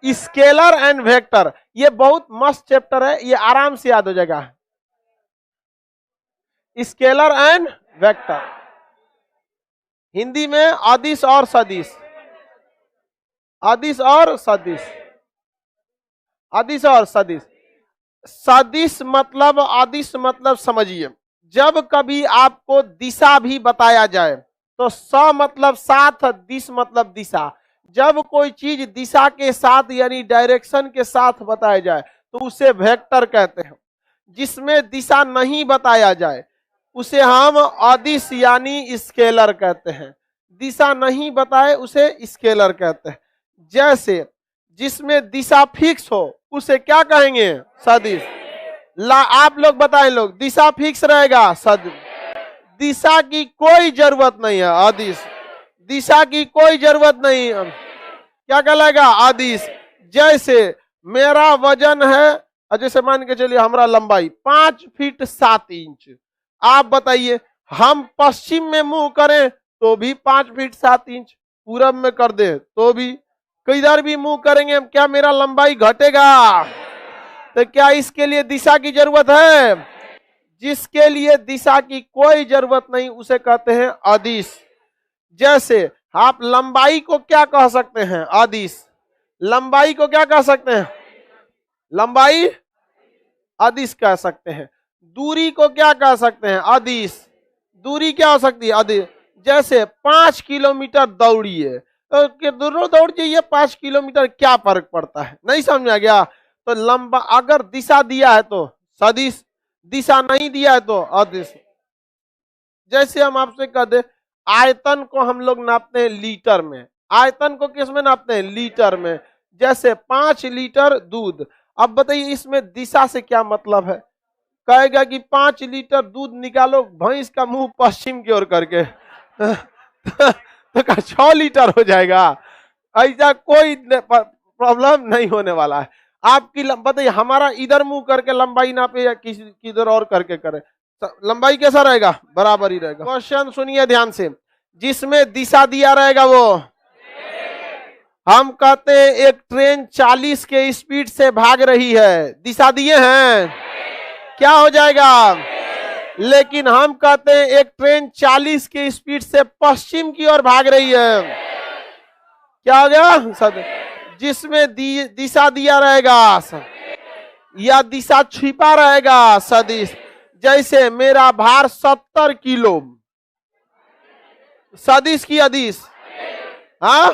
Scalar and vector, ये बहुत मस्त चैप्टर है, ये आराम से याद हो जाएगा। स्केलर एंड वेक्टर, हिंदी में अदिश और सदिश, अदिश और सदिश, अदिश और सदिश। सदिश मतलब, अदिश मतलब समझिए, जब कभी आपको दिशा भी बताया जाए तो स मतलब साथ, दिश मतलब दिशा। जब कोई चीज दिशा के साथ यानी डायरेक्शन के साथ बताया जाए तो उसे वेक्टर कहते हैं। जिसमें दिशा नहीं बताया जाए उसे हम अदिश यानी स्केलर कहते हैं। दिशा नहीं बताए उसे स्केलर कहते हैं। जैसे जिसमें दिशा फिक्स हो उसे क्या कहेंगे? सदिश। आप लोग बताएं, लोग दिशा फिक्स रहेगा सदिश, दिशा की कोई जरूरत नहीं है अदिश, दिशा की कोई जरूरत नहीं है, क्या कहलाएगा? अदिश। जैसे मेरा वजन है, जैसे मान के चलिए हमारा लंबाई 5 फीट 7 इंच, आप बताइए हम पश्चिम में मुंह करें तो भी 5 फीट 7 इंच, पूरब में कर दे तो भी, किधर भी मुंह करेंगे हम, क्या मेरा लंबाई घटेगा? तो क्या इसके लिए दिशा की जरूरत है? जिसके लिए दिशा की कोई जरूरत नहीं उसे कहते हैं अदिश। जैसे आप लंबाई को क्या कह सकते हैं? अदिश। लंबाई को क्या कह सकते हैं? लंबाई अदिश कह सकते हैं। दूरी को क्या कह सकते हैं? अदिश। दूरी क्या हो सकती है? अदिश। जैसे 5 किलोमीटर दौड़िए तो दोनों दौड़ जाइए 5 किलोमीटर, क्या फर्क पड़ता है? नहीं समझ आ गया? तो लंबा अगर दिशा दिया है तो सदिश, दिशा नहीं दिया है तो अदिश। जैसे हम आपसे कह दे आयतन को हम लोग नापते हैं लीटर में, आयतन को किस में नापते हैं? लीटर में। जैसे 5 लीटर दूध, अब बताइए इसमें दिशा से क्या मतलब है? कहेगा कि 5 लीटर दूध निकालो भैंस का मुंह पश्चिम की ओर करके तो 6 लीटर हो जाएगा। ऐसा कोई प्रॉब्लम नहीं होने वाला है। आपकी बताइए हमारा इधर मुंह करके लंबाई नापे या किसी किधर और करके करे, लंबाई कैसा रहेगा? बराबर ही रहेगा। क्वेश्चन सुनिए ध्यान से, जिसमें दिशा दिया रहेगा वो, हम कहते हैं एक ट्रेन 40 के स्पीड से भाग रही है, दिशा दिए हैं, क्या हो जाएगा? लेकिन हम कहते हैं एक ट्रेन 40 के स्पीड से पश्चिम की ओर भाग रही है, क्या हो गया? जिसमें दिशा दिया रहेगा या दिशा छिपा रहेगा सदिश। जैसे मेरा भार 70 किलो, सदिश की अदिश? हाँ,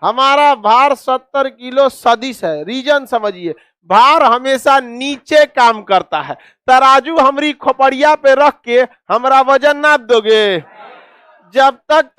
हमारा भार 70 किलो सदिश है। रीजन समझिए, भार हमेशा नीचे काम करता है। तराजू हमारी खोपड़िया पे रख के हमारा वजन नाप दोगे, जब तक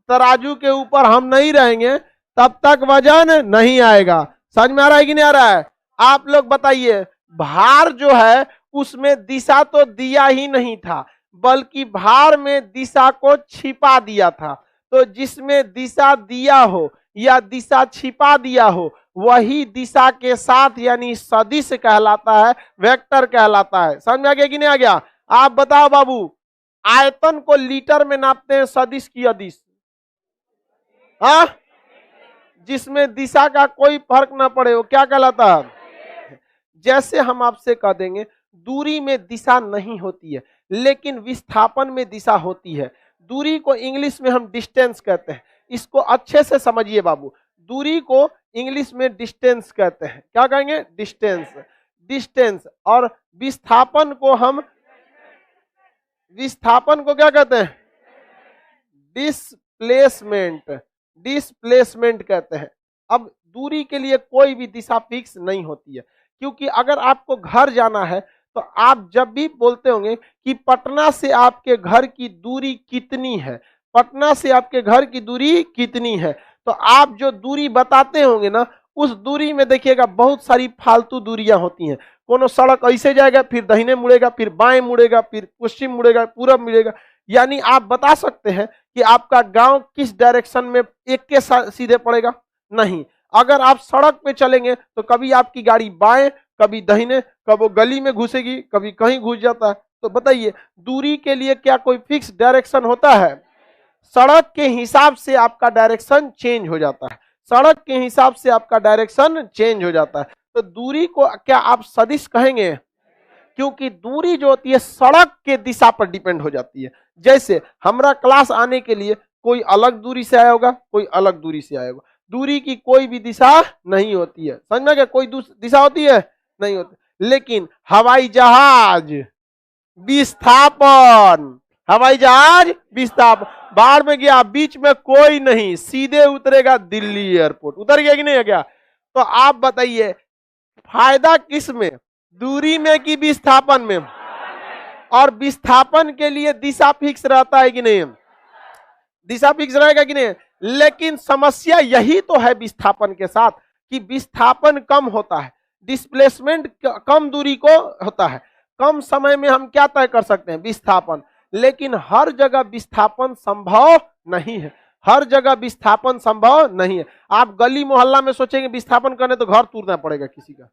तराजू के ऊपर हम नहीं रहेंगे तब तक वजन नहीं आएगा। समझ में आ रहा है कि नहीं आ रहा है? आप लोग बताइए, भार जो है उसमें दिशा तो दिया ही नहीं था, बल्कि भार में दिशा को छिपा दिया था। तो जिसमें दिशा दिया हो या दिशा छिपा दिया हो वही दिशा के साथ यानी सदिश कहलाता है, वेक्टर कहलाता है। समझ में आ गया कि नहीं आ गया? आप बताओ बाबू, आयतन को लीटर में नापते हैं, सदिश की अदिश? हाँ, जिसमें दिशा का कोई फर्क ना पड़े वो क्या कहलाता है? जैसे हम आपसे कह देंगे दूरी में दिशा नहीं होती है लेकिन विस्थापन में दिशा होती है। दूरी को इंग्लिश में हम डिस्टेंस कहते हैं, इसको अच्छे से समझिए बाबू। दूरी को इंग्लिश में डिस्टेंस कहते हैं, क्या कहेंगे? डिस्टेंस। डिस्टेंस। और विस्थापन को क्या कहते हैं? डिस्प्लेसमेंट। डिस्प्लेसमेंट कहते हैं। अब दूरी के लिए कोई भी दिशा फिक्स नहीं होती है, क्योंकि अगर आपको घर जाना है तो आप जब भी बोलते होंगे कि पटना से आपके घर की दूरी कितनी है, पटना से आपके घर की दूरी कितनी है, तो आप जो दूरी बताते होंगे ना उस दूरी में देखिएगा बहुत सारी फालतू दूरियां होती हैं। कोनो सड़क ऐसे जाएगा, फिर दाहिने मुड़ेगा, फिर बाएं मुड़ेगा, फिर पश्चिम मुड़ेगा, पूरब मुड़ेगा। यानी आप बता सकते हैं कि आपका गांव किस डायरेक्शन में एक के सीधे पड़ेगा? नहीं। अगर आप सड़क पे चलेंगे तो कभी आपकी गाड़ी बाएं, कभी दाहिने, कभी वो गली में घुसेगी, कभी कहीं घुस जाता है। तो बताइए दूरी के लिए क्या कोई फिक्स डायरेक्शन होता है? सड़क के हिसाब से आपका डायरेक्शन चेंज हो जाता है। सड़क के हिसाब से आपका डायरेक्शन चेंज हो जाता है। तो दूरी को क्या आप सदिश कहेंगे? क्योंकि दूरी जो होती है सड़क के दिशा पर डिपेंड हो जाती है। जैसे हमारा क्लास आने के लिए कोई अलग दूरी से आया होगा, कोई अलग दूरी से आया होगा, दूरी की कोई भी दिशा नहीं होती है। समझ में क्या? कोई दिशा होती है? नहीं होती। लेकिन हवाई जहाज विस्थापन, हवाई जहाज विस्थापन, बाहर में गया, बीच में कोई नहीं, सीधे उतरेगा दिल्ली एयरपोर्ट। उतर गया कि नहीं है क्या? तो आप बताइए फायदा किस में, दूरी में कि विस्थापन में? और विस्थापन के लिए दिशा फिक्स रहता है कि नहीं? दिशा फिक्स रहेगा कि नहीं? लेकिन समस्या यही तो है विस्थापन के साथ कि विस्थापन कम होता है, डिस्प्लेसमेंट कम दूरी को होता है, कम समय में हम क्या तय कर सकते हैं? विस्थापन। लेकिन हर जगह विस्थापन संभव नहीं है, हर जगह विस्थापन संभव नहीं है। आप गली मोहल्ला में सोचेंगे विस्थापन करने तो घर तोड़ना पड़ेगा किसी का,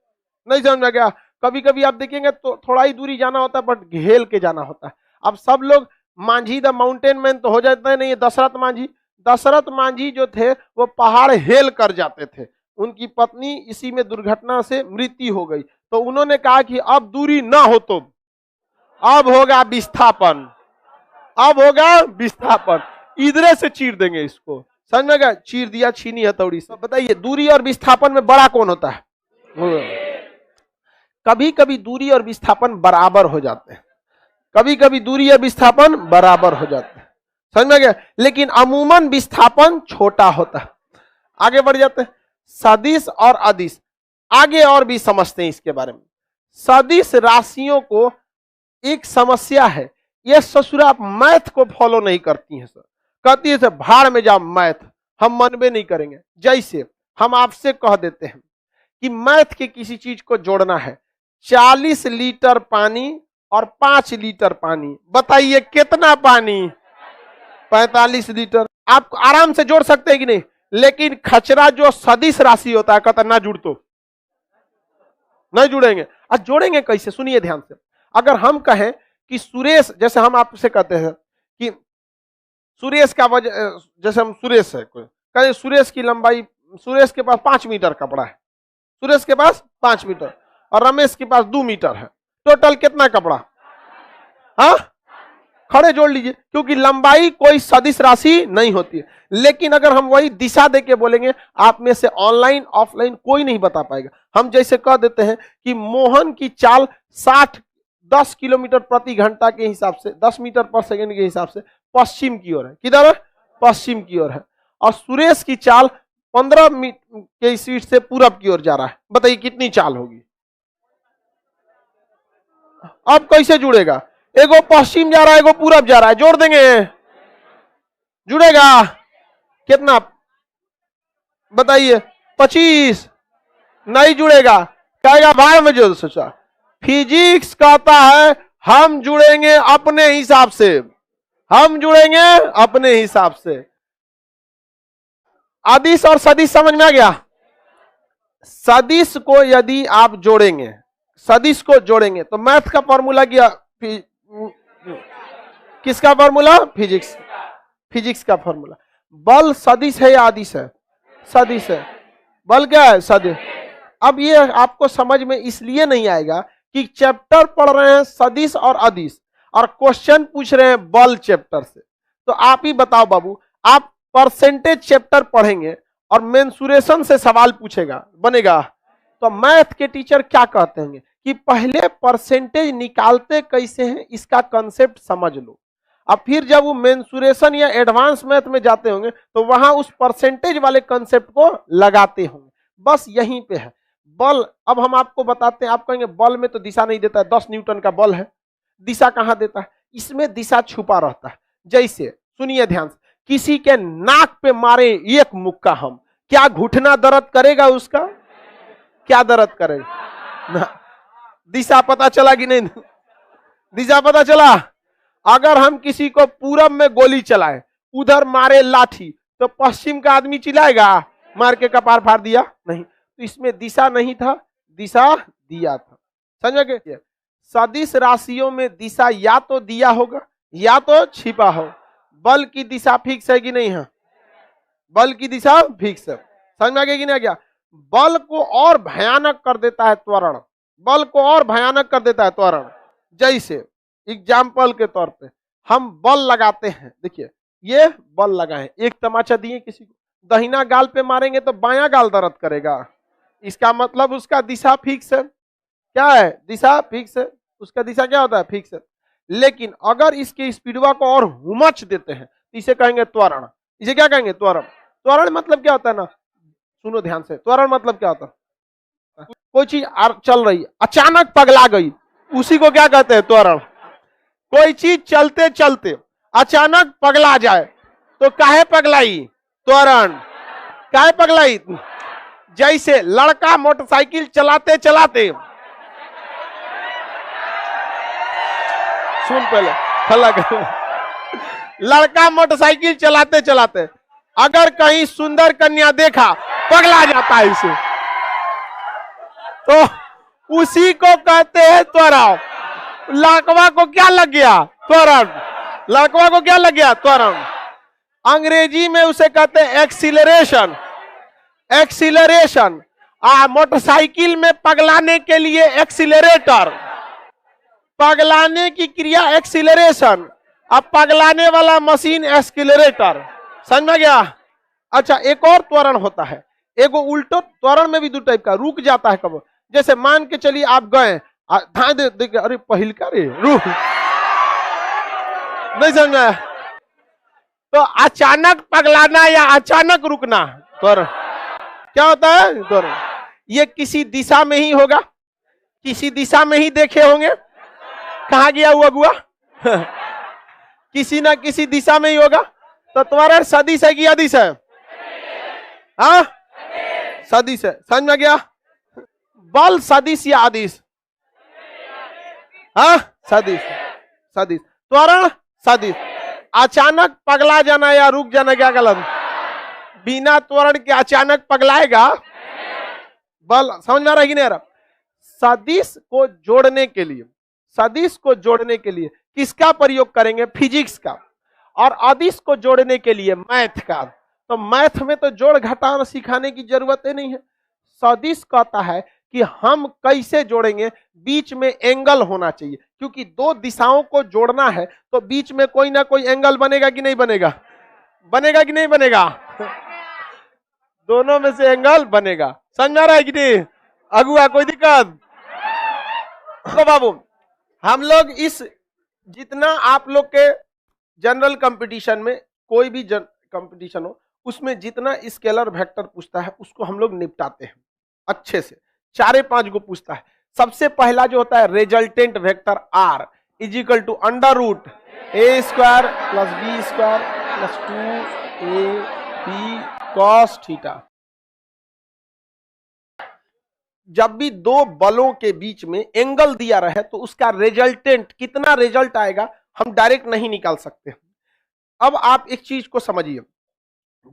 नहीं समझा क्या? कभी कभी आप देखेंगे तो थोड़ा ही दूरी जाना होता है बट घेल के जाना होता है। अब सब लोग मांझी द माउंटेन मैन तो हो जाता है नहीं, दशरथ मांझी जो थे वो पहाड़ हेल कर जाते थे, उनकी पत्नी इसी में दुर्घटना से मृत्यु हो गई। तो उन्होंने कहा कि अब दूरी ना हो तो अब होगा विस्थापन, अब होगा विस्थापन, इधरे से चीर देंगे इसको। समझ में गया? चीर दिया, छीनी हथौड़ी से। बताइए दूरी और विस्थापन में बड़ा कौन होता है? कभी कभी दूरी और विस्थापन बराबर हो जाते हैं, कभी कभी दूरी और विस्थापन बराबर हो जाते हैं। समझ में गया? लेकिन अमूमन विस्थापन छोटा होता है। आगे बढ़ जाते हैं, सदिश और अदिश। आगे और भी समझते हैं इसके बारे में। सदिश राशियों को एक समस्या है, ये ससुरा आप मैथ को फॉलो नहीं करती हैं सर, कहती है सर भाड़ में जाओ मैथ, हम मनबे नहीं करेंगे। जैसे हम आपसे कह देते हैं कि मैथ के किसी चीज को जोड़ना है, 40 लीटर पानी और 5 लीटर पानी, बताइए कितना पानी? 45 लीटर। आप आराम से जोड़ सकते हैं कि नहीं? लेकिन खचरा जो सदिश राशि होता है कहता ना जुड़, तो नहीं जुड़ेंगे। आज जोड़ेंगे कैसे? सुनिए ध्यान से। अगर हम कहें कि सुरेश, जैसे हम आपसे कहते हैं कि सुरेश का वजन, जैसे हम सुरेश है, कोई कहे सुरेश की लंबाई, सुरेश के पास 5 मीटर कपड़ा है, सुरेश के पास 5 मीटर और रमेश के पास 2 मीटर है, टोटल कितना कपड़ा? हाँ, खड़े जोड़ लीजिए, क्योंकि लंबाई कोई सदिश राशि नहीं होती है। लेकिन अगर हम वही दिशा देके बोलेंगे, आप में से ऑनलाइन ऑफलाइन कोई नहीं बता पाएगा। हम जैसे कह देते हैं कि मोहन की चाल 10 किलोमीटर प्रति घंटा के हिसाब से, 10 मीटर पर सेकंड के हिसाब से पश्चिम की ओर है। किधर है? पश्चिम की ओर है। और सुरेश की चाल 15 के स्पीड से पूरब की ओर जा रहा है। बताइए कितनी चाल होगी? अब कैसे जुड़ेगा? एगो पश्चिम जा रहा है, एगो पूरब जा रहा है, जोड़ देंगे, जुड़ेगा? कितना बताइए? 25 नहीं जुड़ेगा, कहेगा भाई में जो सोचा। फिजिक्स कहता है हम जुड़ेंगे अपने हिसाब से, हम जुड़ेंगे अपने हिसाब से। अदिश और सदिश समझ में आ गया? सदिश को यदि आप जोड़ेंगे, सदिश को जोड़ेंगे तो मैथ का फॉर्मूला क्या? किसका फॉर्मूला? फिजिक्स, फिजिक्स का फॉर्मूला। बल सदिश है या अदिश है? सदिश है। बल क्या है? सदिश। अब ये आपको समझ में इसलिए नहीं आएगा कि चैप्टर पढ़ रहे हैं सदिश और अदिश और क्वेश्चन पूछ रहे हैं बल चैप्टर से। तो आप ही बताओ बाबू, आप परसेंटेज चैप्टर पढ़ेंगे और मेंसुरेशन से सवाल पूछेगा, बनेगा? तो मैथ के टीचर क्या कहते हैं कि पहले परसेंटेज निकालते कैसे हैं इसका कंसेप्ट समझ लो, अब फिर जब वो मेंसुरेशन या एडवांस मैथ में जाते होंगे तो वहां उस परसेंटेज वाले कंसेप्ट को लगाते होंगे। बस यहीं पे है बल। अब हम आपको बताते हैं, आप कहेंगे बल में तो दिशा नहीं देता है, 10 न्यूटन का बल है, दिशा कहां देता है? इसमें दिशा छुपा रहता है। जैसे सुनिए ध्यान से, किसी के नाक पे मारे एक मुक्का हम, क्या घुटना दर्द करेगा? उसका क्या दर्द करेगा? दिशा पता चला कि नहीं? दिशा पता चला। अगर हम किसी को पूरब में गोली चलाए, उधर मारे लाठी, तो पश्चिम का आदमी चिल्लाएगा मार के कपार फाड़ दिया? नहीं। तो इसमें दिशा नहीं था, दिशा दिया था। समझ गए? सदिश राशियों में दिशा या तो दिया होगा या तो छिपा हो। बल की दिशा फिक्स है कि नहीं है? बल की दिशा फिक्स है। समझ में आ गया कि नहीं आ गया? बल को और भयानक कर देता है त्वरण, बल को और भयानक कर देता है त्वरण। जैसे एग्जाम्पल के तौर पे हम बल लगाते हैं, देखिए ये बल लगाए, एक तमाचा दिए किसी को, दाहिना गाल पे मारेंगे तो बायां गाल दर्द करेगा, इसका मतलब उसका दिशा फिक्स है। क्या है? दिशा फिक्स है, उसका दिशा क्या होता है? फिक्स है। लेकिन अगर इसके स्पीडवा को और हुमच देते हैं तो इसे कहेंगे त्वरण। इसे क्या कहेंगे? त्वरण। त्वरण मतलब क्या होता है ना, सुनो ध्यान से, त्वरण मतलब क्या होता है? कोई चीज चल रही अचानक पगला गई, उसी को क्या कहते हैं? त्वरण। कोई चीज चलते चलते अचानक पगला जाए तो काहे पगलाई? त्वरण। काहे पगलाई? जैसे लड़का मोटरसाइकिल चलाते चलाते, सुन पहले, लड़का मोटरसाइकिल चलाते चलाते अगर कहीं सुंदर कन्या देखा, पगला जाता है इसे, तो उसी को कहते हैं त्वरण। लड़कवा को क्या लग गया? त्वरण। लड़कवा को क्या लग गया? त्वरण। अंग्रेजी में उसे कहते हैं एक्सीलरेशन। एक्सीलरेशन। मोटरसाइकिल में पगलाने के लिए एक्सीलरेटर, पगलाने की क्रिया एक्सीलरेशन, अब पगलाने वाला मशीन एक्सीलरेटर। समझ में गया? अच्छा, एक और त्वरण होता है, एगो उल्टो त्वरण में भी दो टाइप का, रुक जाता है कब, जैसे मान के चलिए आप गए, अरे पहिलका रे रुक, नहीं समझा? तो अचानक पगलाना या अचानक रुकना त्वरण क्या होता है? त्वरण। ये किसी दिशा में ही होगा, किसी दिशा में ही देखे होंगे। कहा गया हुआ गुआ? किसी ना किसी दिशा में ही होगा। तो त्वरण सदिश है कि अदिश है? हाँ, सदिश है। समझ में गया? बल सदिश या अदिश? हाँ, सदिश। सदिश। त्वरण सदिश। अचानक पगला जाना या रुक जाना क्या गलत? बिना त्वरण के अचानक पगलाएगा बल। समझ में आ रहा है कि नहीं आ रहा? सदिश को जोड़ने के लिए, सदिश को जोड़ने के लिए किसका प्रयोग करेंगे? फिजिक्स का। और अदिश को जोड़ने के लिए मैथ का। तो मैथ में तो जोड़ घटाना सिखाने की जरूरत ही नहीं है। सदिश कहता है कि हम कैसे जोड़ेंगे, बीच में एंगल होना चाहिए, क्योंकि दो दिशाओं को जोड़ना है तो बीच में कोई ना कोई एंगल बनेगा कि नहीं बनेगा? बनेगा कि नहीं बनेगा? दोनों में से एंगल बनेगा। समझ में आ रहा है कि नहीं अगुआ? कोई दिक्कत? तो बाबू, हम लोग इस जितना आप लोग के जनरल कंपटीशन में, कोई भी कंपटीशन हो, उसमें जितना स्केलर वेक्टर पूछता है उसको हम लोग निपटाते हैं अच्छे से। 4-5 को पूछता है। सबसे पहला जो होता है resultant vector R is equal to under root A square plus B square plus 2ab cos theta. जब भी दो बलों के बीच में एंगल दिया रहे तो उसका रिजल्टेंट कितना रिजल्ट आएगा हम डायरेक्ट नहीं निकाल सकते। अब आप एक चीज को समझिए,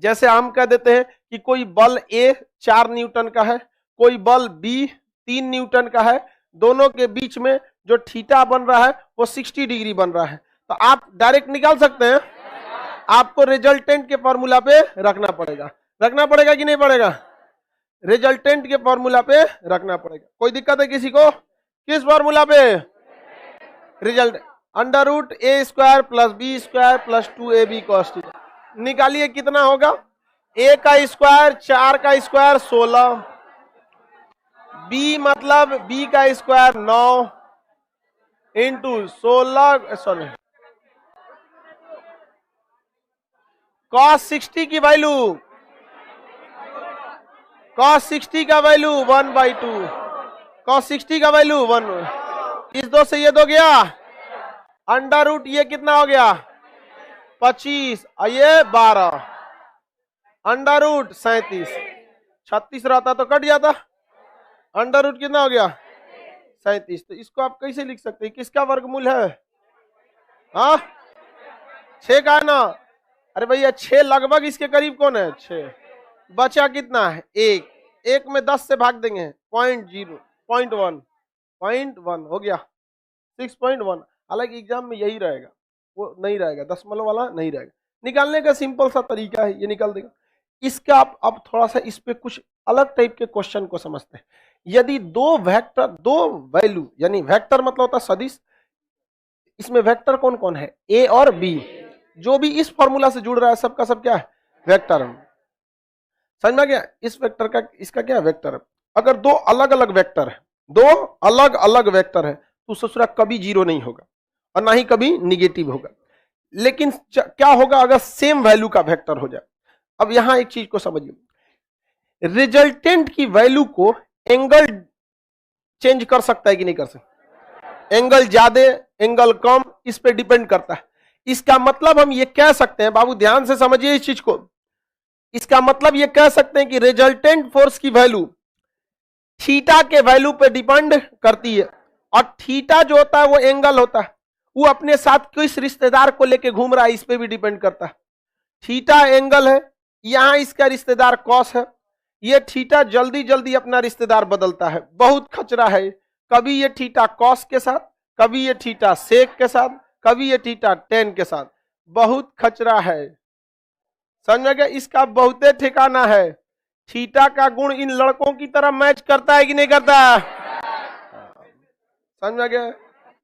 जैसे हम कह देते हैं कि कोई बल ए 4 न्यूटन का है, कोई बल बी 3 न्यूटन का है, दोनों के बीच में जो थीटा बन रहा है वो 60 डिग्री बन रहा है, तो आप डायरेक्ट निकाल सकते हैं? आपको रिजल्टेंट के फॉर्मूला पे रखना पड़ेगा। रखना पड़ेगा कि नहीं पड़ेगा? रिजल्टेंट के फॉर्मूला पे रखना पड़ेगा। कोई दिक्कत है किसी को? किस फॉर्मूला पे? Result under root A square plus B square plus 2ab cos theta. निकालिए कितना होगा? a का स्क्वायर 4 का स्क्वायर 16, b मतलब b का स्क्वायर 9 इंटू 16, सॉरी कॉस 60 की वैल्यू, कॉस 60 का वैल्यू 1/2, कॉस 60 का वैल्यू 1। इस दो से ये दो गया, अंडर रूट ये कितना हो गया 25 और ये 12, अंडर रूट 37, 36 रहता तो कट जाता, अंडर रूट कितना हो गया 37। तो इसको आप कैसे लिख सकते हैं? किसका वर्गमूल है? हाँ 6 का है ना। अरे भैया 6 लगभग इसके करीब कौन है? 6। बचा कितना है? 1 में 10 से भाग देंगे 0.1 हो गया 6.1। हालांकि एग्जाम में यही रहेगा, वो नहीं रहेगा, दशमलव वाला नहीं रहेगा। निकालने का सिंपल सा तरीका है, ये निकाल देगा। इसका आप अब थोड़ा सा इस पे कुछ अलग टाइप के क्वेश्चन को समझते हैं। यदि दो वेक्टर, दो वैल्यू, यानी वेक्टर मतलब होता है सदिश, इसमें वेक्टर कौन कौन है, ए और बी, जो भी इस फॉर्मूला से जुड़ रहा है सबका सब क्या है, वेक्टर। समझ में गया, इस वेक्टर का इसका क्या है, वेक्टर। अगर दो अलग अलग वेक्टर है, दो अलग अलग वेक्टर है, तो ससुरा कभी जीरो नहीं होगा और ना ही कभी निगेटिव होगा। लेकिन क्या होगा अगर सेम वैल्यू का वेक्टर हो जाए। अब यहां एक चीज को समझिए, रिजल्टेंट की वैल्यू को एंगल चेंज कर सकता है कि नहीं कर सकता, एंगल ज्यादा एंगल कम, इस पे डिपेंड करता है। इसका मतलब हम ये कह सकते हैं, बाबू ध्यान से समझिए इस चीज को, इसका मतलब ये कह सकते हैं कि रिजल्टेंट फोर्स की वैल्यू थीटा के वैल्यू पे डिपेंड करती है, और थीटा जो होता है वो एंगल होता है, वो अपने साथ किस रिश्तेदार को लेके घूम रहा है इस पे भी डिपेंड करता है। थीटा एंगल है, यहां इसका रिश्तेदार कॉस है, ये थीटा जल्दी जल्दी अपना रिश्तेदार बदलता है, बहुत खचरा है, कभी ये थीटा कॉस के साथ, कभी ये थीटा सेक के साथ, कभी ये थीटा टेन के साथ, बहुत खचरा है। समझ में गया, इसका बहुते ठिकाना है। थीटा का गुण इन लड़कों की तरह मैच करता है कि नहीं करता, समझ में गया।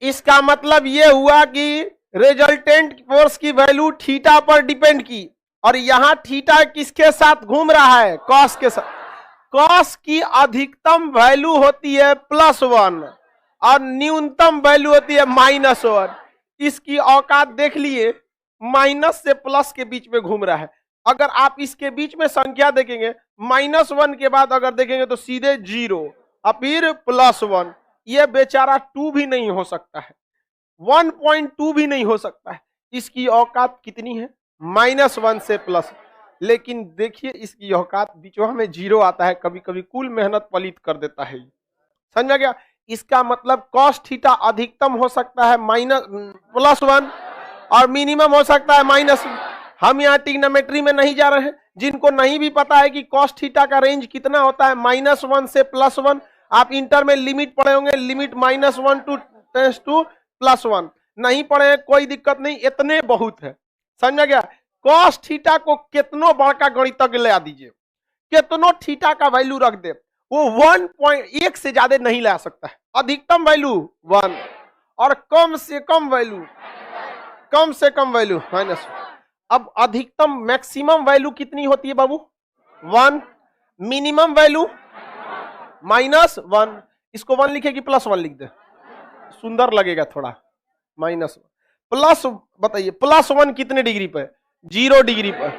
इसका मतलब ये हुआ कि रिजल्टेंट फोर्स की वैल्यू थीटा पर डिपेंड की, और यहां थीटा किसके साथ घूम रहा है, कॉस के साथ। कॉस की अधिकतम वैल्यू होती है +1 और न्यूनतम वैल्यू होती है -1। इसकी औकात देख लिए, माइनस से प्लस के बीच में घूम रहा है। अगर आप इसके बीच में संख्या देखेंगे, -1 के बाद अगर देखेंगे तो सीधे 0 और फिर +1, ये बेचारा 2 भी नहीं हो सकता है, 1.2 भी नहीं हो सकता है। इसकी औकात कितनी है, -1 से प्लस। लेकिन देखिए इसकी औकात बीचों में 0 आता है, कभी कभी कुल मेहनत पलित कर देता है। समझ में गया, इसका मतलब कॉस थीटा अधिकतम हो सकता है +1 और मिनिमम हो सकता है -1। हम यहाँ ट्रिग्नोमेट्री में नहीं जा रहे हैं, जिनको नहीं भी पता है कि कॉस थीटा का रेंज कितना होता है -1 से +1, आप इंटर में लिमिट पढ़े होंगे, लिमिट -1 टू टेंस टू +1, नहीं पढ़े कोई दिक्कत नहीं, इतने बहुत है। समझ गया, कॉस थीटा को कितनों बड़का गणितज्ञ ले दीजिए, कितनों थीटा का वैल्यू रख दे, वो 1.1 से ज्यादा नहीं ला सकता है। अधिकतम वैल्यू 1 और कम से कम वैल्यू -1। अब अधिकतम मैक्सिमम वैल्यू कितनी होती है बाबू, 1, मिनिमम वैल्यू -1। इसको 1 लिखे कि +1 लिख दे, सुंदर लगेगा थोड़ा, -1 प्लस, बताइए +1 कितने डिग्री पर, 0 डिग्री पर,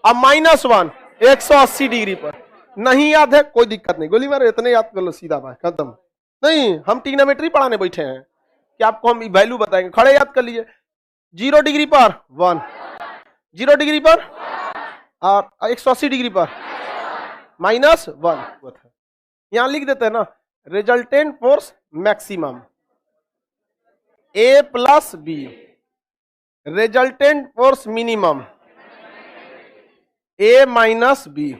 अब -1 180 डिग्री पर। नहीं याद है कोई दिक्कत नहीं, गोली मारो, इतने याद कर लो, सीधा बात खत्म। नहीं, हम ट्रिग्नोमेट्री पढ़ाने बैठे हैं कि आपको हम वैल्यू बताएंगे, खड़े याद कर लीजिए। 0 डिग्री पर 1, 0 डिग्री पर और 180 डिग्री पर -1। यहां लिख देते हैं ना, resultant force maximum A + B, resultant force minimum A - B।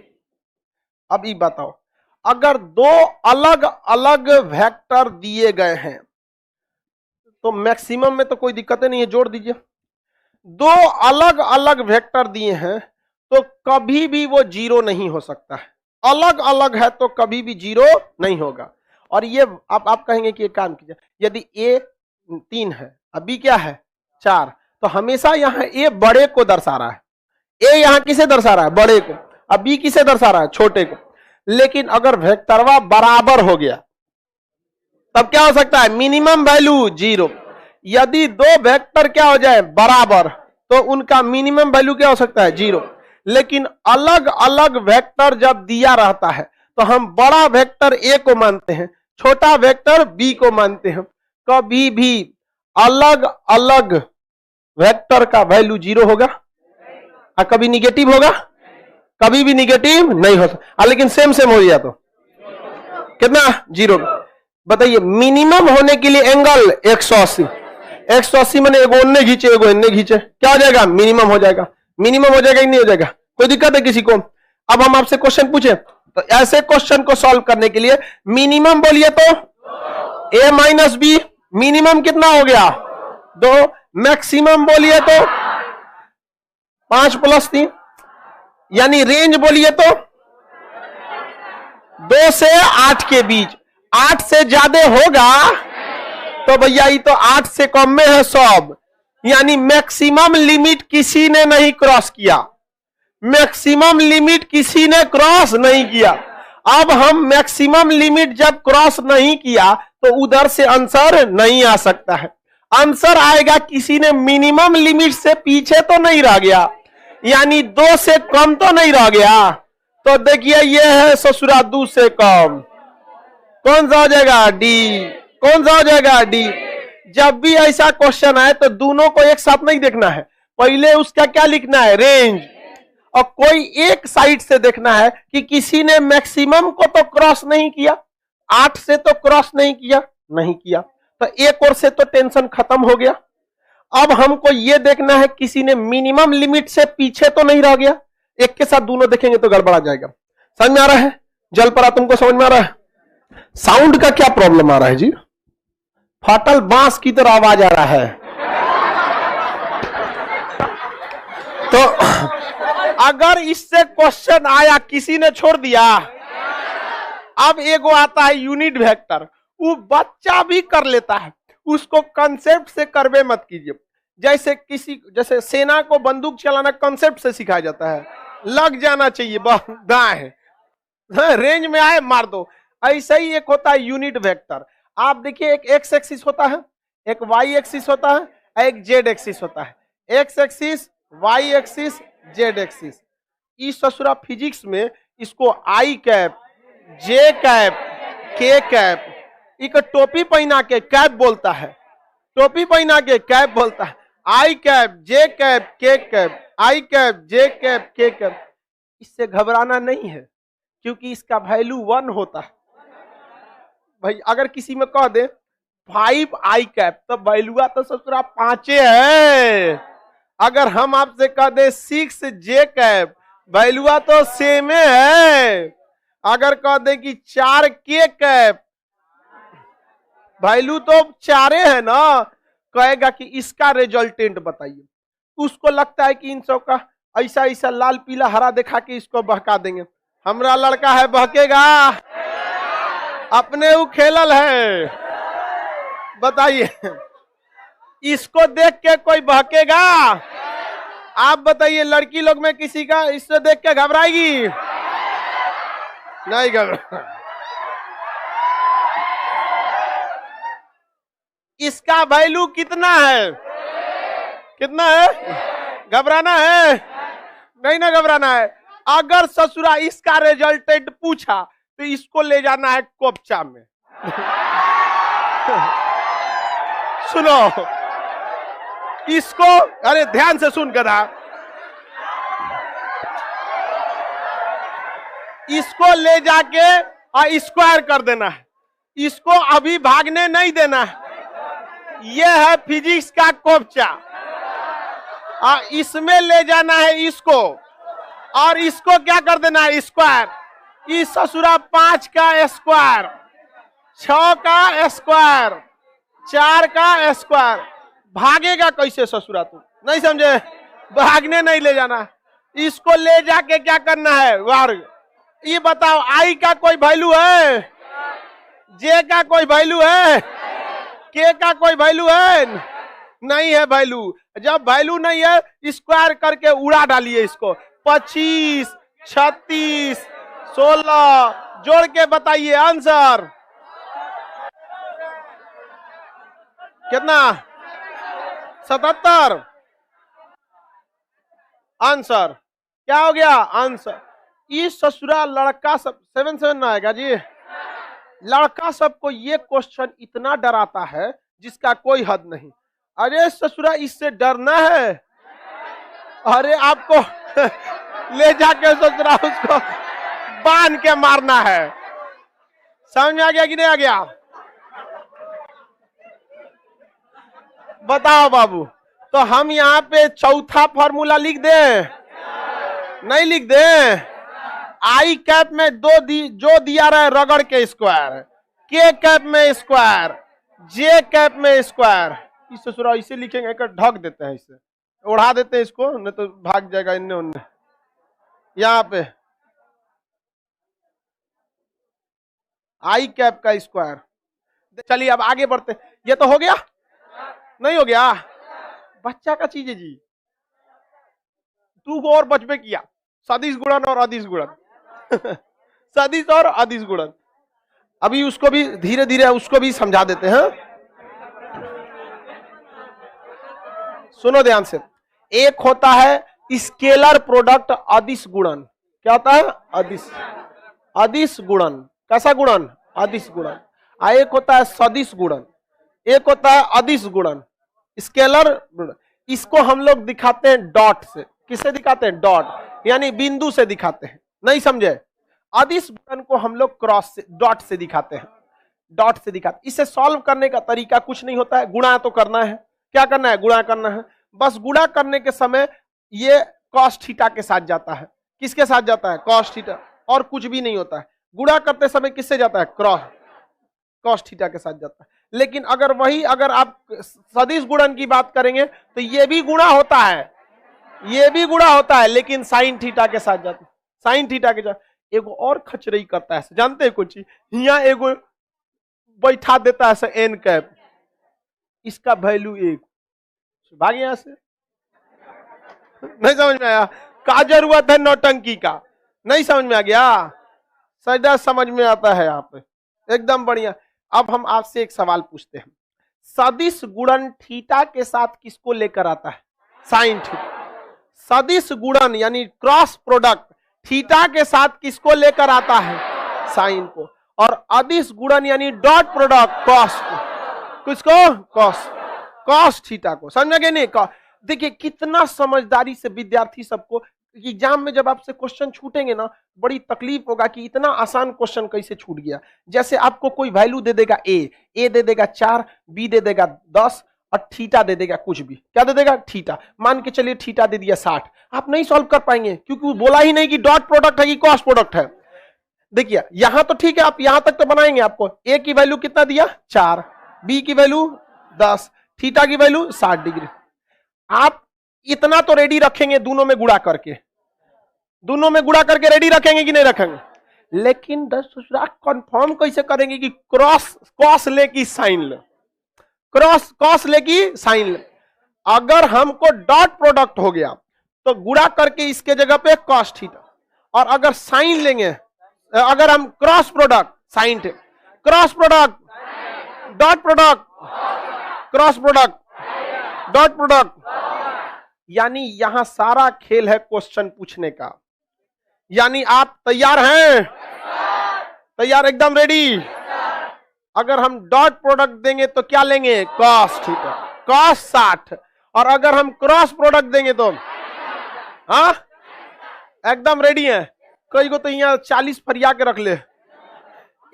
अब ये बताओ, अगर दो अलग अलग वेक्टर दिए गए हैं तो मैक्सिमम में तो कोई दिक्कत नहीं है, जोड़ दीजिए। दो अलग अलग वेक्टर दिए हैं तो कभी भी वो 0 नहीं हो सकता है, अलग अलग है तो कभी भी 0 नहीं होगा। और ये आप कहेंगे कि एक काम कीजिए, यदि A 3 है और B क्या है 4, तो हमेशा यहां A बड़े को दर्शा रहा है, A यहां किसे दर्शा रहा है, बड़े को, अब B किसे दर्शा रहा है, छोटे को। लेकिन अगर वेक्टरवा बराबर हो गया तब क्या हो सकता है, मिनिमम वैल्यू 0। यदि दो वेक्टर क्या हो जाए बराबर, तो उनका मिनिमम वैल्यू क्या हो सकता है, 0। लेकिन अलग अलग वेक्टर जब दिया रहता है तो हम बड़ा वेक्टर A को मानते हैं, छोटा वेक्टर B को मानते हैं। कभी भी अलग अलग वेक्टर का वैल्यू 0 होगा और कभी निगेटिव होगा, कभी भी निगेटिव नहीं हो सकता। लेकिन सेम हो गया तो कितना, 0। बताइए, मिनिमम होने के लिए एंगल 180 मैंने एगो इन्ने खींचे एगो इन्ने खींचे, क्या हो जाएगा, मिनिमम हो जाएगा। मिनिमम हो जाएगा कि नहीं हो जाएगा, कोई दिक्कत है किसी को। अब हम आपसे क्वेश्चन पूछे, तो ऐसे क्वेश्चन को सॉल्व करने के लिए मिनिमम बोलिए तो A - B, मिनिमम कितना हो गया 2, मैक्सिमम बोलिए तो 5 + 3, यानी रेंज बोलिए तो 2 से 8 के बीच। 8 से ज्यादा होगा तो भैया ये तो 8 से कम में है सब, यानी मैक्सिमम लिमिट किसी ने नहीं क्रॉस किया, मैक्सिमम लिमिट किसी ने क्रॉस नहीं किया। अब हम मैक्सिमम लिमिट जब क्रॉस नहीं किया तो उधर से आंसर नहीं आ सकता है। आंसर आएगा किसी ने मिनिमम लिमिट से पीछे तो नहीं रह गया, यानी 2 से कम तो नहीं रह गया। तो देखिए ये है ससुरा 2 से कम, कौन सा हो जाएगा? डी। कौन सा हो जाएगा? डी। जब भी ऐसा क्वेश्चन आए तो दोनों को एक साथ नहीं देखना है, पहले उसका क्या लिखना है? रेंज, और कोई एक साइड से देखना है कि किसी ने मैक्सिमम को तो क्रॉस नहीं किया, 8 से तो क्रॉस नहीं किया, नहीं किया, तो एक और से तो टेंशन खत्म हो गया। अब हमको यह देखना है किसी ने मिनिमम लिमिट से पीछे तो नहीं रह गया। एक के साथ दोनों देखेंगे तो गड़बड़ा जाएगा। समझ में आ रहा है? जलपरा तुमको समझ में आ रहा है? साउंड का क्या प्रॉब्लम आ रहा है जी? फाटल बांस की तरह आवाज आ रहा है। तो अगर इससे क्वेश्चन आया किसी ने छोड़ दिया, अब एगो आता है यूनिट वेक्टर, वो बच्चा भी कर लेता है, उसको कंसेप्ट से करवे मत कीजिए। जैसे सेना को बंदूक चलाना कंसेप्ट से सिखाया जाता है, लग जाना चाहिए, दाएं रेंज में आए मार दो। ऐसा ही एक होता है यूनिट वेक्टर। आप देखिए एक एक्स एक्सिस होता है, एक वाई एक्सिस होता है, एक जेड एक्सिस होता है। X axis, Y axis, Z axis. इस ससुरा फिजिक्स में इसको I cap, J cap, K cap, एक टोपी पहना के कैप बोलता है, टोपी पहना के कैप बोलता है। आई cap, J cap, K cap, आई cap, J cap, K cap. इससे घबराना नहीं है क्योंकि इसका वैल्यू 1 होता है। भाई अगर किसी में कह दे 5 आई कैप तो वैल्यू तो ससुरा 5 है। अगर हम आपसे कह दे 6 जे कैप, वैल्यू तो सेम है। अगर कह दे कि 4 के कैप, वैल्यू तो 4 है ना। कहेगा कि इसका रिजल्टेंट बताइए। उसको लगता है कि इन सब का ऐसा ऐसा लाल पीला हरा दिखा के इसको बहका देंगे। हमरा लड़का है बहकेगा, अपने वो खेलल है, बताइए इसको देख के कोई बहकेगा? आप बताइए लड़की लोग में किसी का इससे देख के घबराएगी? नहीं घबरा। इसका वैल्यू कितना है? कितना है? घबराना है? नहीं ना घबराना है। अगर ससुरा इसका रिजल्टेंट पूछा तो इसको ले जाना है कोपचा में। सुनो इसको, अरे ध्यान से सुन गधा, इसको ले जाके और स्क्वायर कर देना है। इसको अभी भागने नहीं देना है। यह है फिजिक्स का कोपचा, और इसमें ले जाना है इसको, और इसको क्या कर देना है? स्क्वायर। इस ससुरा 5 का स्क्वायर, 6 का स्क्वायर, 4 का स्क्वायर। भागेगा कैसे ससुरा? तू नहीं समझे? भागने नहीं ले जाना, इसको ले जाके क्या करना है? वर्ग। ये बताओ आई का कोई वैल्यू है? जे का कोई वैल्यू है? के का कोई वैल्यू है? नहीं है वैल्यू। जब वैल्यू नहीं है स्क्वायर करके उड़ा डालिए इसको। 25, 36, 16 जोड़ के बताइए आंसर कितना? 77। आंसर क्या हो गया? आंसर। इस ससुरा लड़का सब 7 ना आएगा जी। लड़का सबको ये क्वेश्चन इतना डराता है जिसका कोई हद नहीं। अरे ससुरा इससे डरना है? अरे आपको ले जाके ससुरा उसको बांध के मारना है। समझ में आ गया कि नहीं आ गया? बताओ बाबू। तो हम यहाँ पे चौथा फॉर्मूला लिख दें? नहीं लिख दें? आई कैप में जो दिया रहा है रगड़ के स्क्वायर, के कैप में स्क्वायर, जे कैप में स्क्वायर। इस ससुरा इसे लिखेंगे, ढक देते हैं, इसे उड़ा देते हैं इसको, नहीं तो भाग जाएगा इन्ने उन्ने। यहां पे आई कैप का स्क्वायर। चलिए अब आगे बढ़ते। ये तो हो गया, नहीं हो गया? बच्चा का चीज है जी। 2 को और बचपे किया, सदिश गुणन और अदिश गुणन। सदिश और अदिश गुणन। अभी उसको भी धीरे धीरे उसको भी समझा देते हैं। सुनो ध्यान से। एक होता है स्केलर प्रोडक्ट अदिश गुणन। क्या होता है? अदिश, अदिश गुणन। कैसा गुणन? अदिश गुणन। एक होता है सदिश गुणन, एक होता है अदिश गुणन, स्केलर गुणन। इसको हम लोग दिखाते हैं डॉट से। किससे दिखाते हैं? डॉट, यानी बिंदु से दिखाते हैं। नहीं समझे? अदिश गुणन को हम लोग क्रॉस से, डॉट से दिखाते हैं। डॉट से दिखाते। इसे सॉल्व करने का तरीका कुछ नहीं होता है, गुणा तो करना है। क्या करना है? गुणा करना है। बस गुणा करने के समय ये कॉस थीटा के साथ जाता है। किसके साथ जाता है? Cos theta. और कुछ भी नहीं होता है। गुणा करते समय किससे जाता है? क्रॉस, कॉस थीटा के साथ जाता है। लेकिन अगर आप सदिश गुणन की बात करेंगे तो ये भी गुणा होता है, ये भी गुणा होता है, लेकिन साइन थीटा के साथ जाता है। साइन थीटा के साथ एगो और खचरई करता है, जानते हैं कुछ? यहाँ एगो बैठा देता है एन कैप, इसका वैल्यू 1, भाग यहां से। नहीं समझ में आया? का जरूरत है नौटंकी का? नहीं समझ में आ गया? सीधा समझ में आता है यहाँ पे, एकदम बढ़िया। अब हम आपसे एक सवाल पूछते हैं, सदिश गुणन थीटा के साथ किसको लेकर आता है? Sine theta. सदिश गुणन यानी क्रॉस प्रोडक्ट थीटा के साथ किसको लेकर आता है? साइन को। और अदिश गुणन यानी डॉट प्रोडक्ट कॉस को। किसको? कॉस, कॉस थीटा को। समझ गए? नहीं? देखिए कितना समझदारी से विद्यार्थी सबको एग्जाम में जब आपसे क्वेश्चन छूटेंगे ना, बड़ी तकलीफ होगा कि इतना आसान क्वेश्चन कैसे छूट गया। जैसे आपको कोई वैल्यू दे देगा ए दे देगा 4, बी दे देगा 10 और थीटा दे देगा कुछ भी। क्या दे देगा? थीटा। मान के चलिए थीटा दे दिया 60। आप नहीं सॉल्व कर पाएंगे क्योंकि वो बोला ही नहीं कि डॉट प्रोडक्ट है कि क्रॉस प्रोडक्ट है। देखिए यहां तो ठीक है, आप यहां तक तो बनाएंगे। आपको ए की वैल्यू कितना दिया? 4, बी की वैल्यू 10, थीटा की वैल्यू 60 डिग्री। आप इतना तो रेडी रखेंगे, दोनों में गुणा करके, दोनों में गुणा करके रेडी रखेंगे कि नहीं रखेंगे? लेकिन दूसरा कंफर्म कैसे करेंगे कि क्रॉस कॉस ले की साइन ले, क्रॉस कॉस ले की साइन ले। अगर हमको डॉट प्रोडक्ट हो गया तो गुणा करके इसके जगह पे कॉस थीटा, और अगर साइन लेंगे, अगर हम क्रॉस प्रोडक्ट साइन थे, cross product dot product, cross product dot product, यानी यहां सारा खेल है क्वेश्चन पूछने का। यानी आप तैयार हैं? तैयार, एकदम रेडी? अगर हम डॉट प्रोडक्ट देंगे तो क्या लेंगे? Cos theta, cos 60। और अगर हम क्रॉस प्रोडक्ट देंगे तो हाँ एकदम रेडी है। कई को तो यहाँ 40 फरिया के रख ले।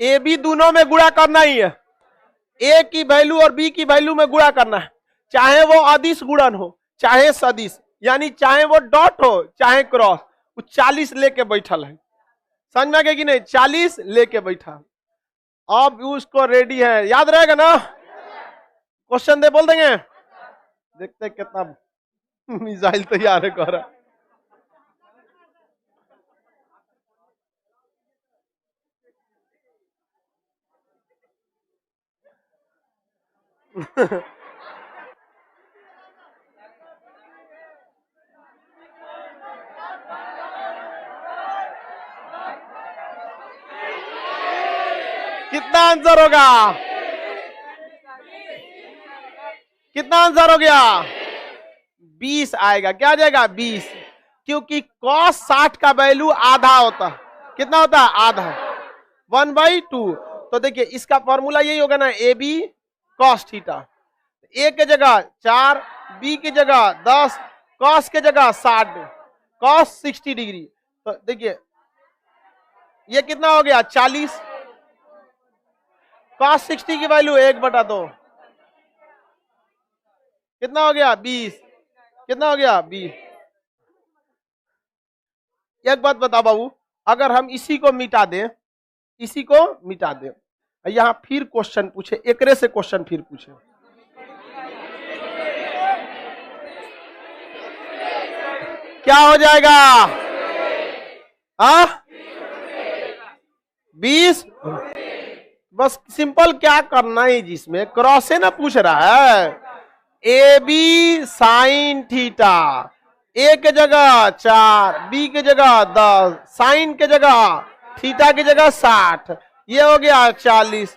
ए बी दोनों में गुणा करना ही है, ए की वैल्यू और बी की वैल्यू में गुणा करना है, चाहे वो अदिश गुणन हो चाहे सदिश, यानी चाहे वो डॉट हो चाहे क्रॉस। वो 40 लेके बैठल है, समझ में आ गया कि नहीं? 40 लेके बैठा। अब उसको रेडी है, याद रहेगा ना? क्वेश्चन दे बोल देंगे, देखते कितना मिसाइल तैयार है कर रहा। कितना आंसर होगा? कितना आंसर हो गया? 20 आएगा। क्या आ जाएगा? 20। क्योंकि cos 60 का वैल्यू आधा होता है। कितना होता है? आधा, 1/2। तो देखिए इसका फॉर्मूला यही होगा ना, ए बी कॉस थीटा। ए के जगह 4, बी की जगह 10, कॉस के जगह 60, कॉस 60 डिग्री। तो देखिए ये कितना हो गया? 40। कॉस 60 की वैल्यू 1/2, कितना हो गया? 20। कितना हो गया? 20। एक बात बता बाबू, अगर हम इसी को मिटा दें, इसी को मिटा दें, यहां फिर क्वेश्चन पूछे, एकरे से क्वेश्चन फिर पूछे, क्या हो जाएगा? आ 20, बस सिंपल क्या करना है, जिसमें क्रॉस से ना पूछ रहा है, ए बी साइन थीटा, ए के जगह 4, बी के जगह 10, साइन के जगह, थीटा की जगह 60, ये हो गया 40,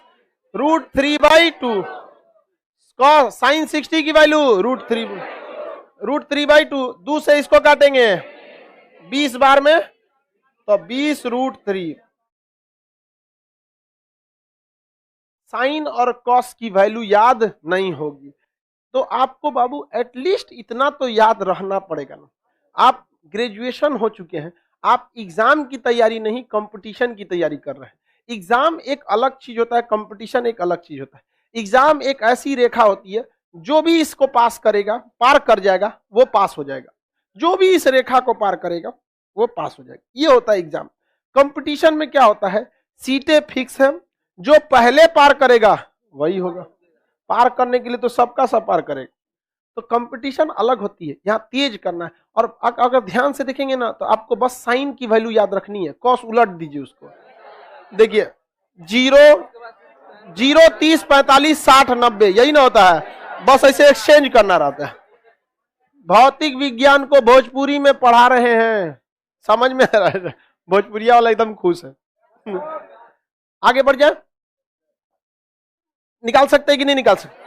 √3/2, साइन 60 की वैल्यू √3/2, 2 से इसको काटेंगे 20 बार में, तो 20√3। साइन और कॉस की वैल्यू याद नहीं होगी तो आपको बाबू एटलीस्ट इतना तो याद रहना पड़ेगा ना। आप ग्रेजुएशन हो चुके हैं, आप एग्जाम की तैयारी नहीं कंपटीशन की तैयारी कर रहे हैं। एग्जाम एक अलग चीज होता है, कंपटीशन एक अलग चीज होता है। एग्जाम एक ऐसी रेखा होती है, जो भी इसको पास करेगा, पार कर जाएगा, वो पास हो जाएगा। जो भी इस रेखा को पार करेगा वो पास हो जाएगा, ये होता है एग्जाम। कंपटीशन में क्या होता है, सीटें फिक्स है, जो पहले पार करेगा वही होगा। पार करने के लिए तो सबका सब पार करेगा, तो कंपटीशन अलग होती है, यहाँ तेज करना है। और अगर ध्यान से देखेंगे ना तो आपको बस साइन की वैल्यू याद रखनी है, कॉस उलट दीजिए उसको। देखिए 0, 0, 30, 45, 60, 90, यही ना होता है, बस ऐसे एक्सचेंज करना रहता है। भौतिक विज्ञान को भोजपुरी में पढ़ा रहे हैं, समझ में आ रहा है? भोजपुरिया वाला एकदम खुश है। आगे बढ़ जाए, निकाल सकते हैं कि नहीं निकाल सकते?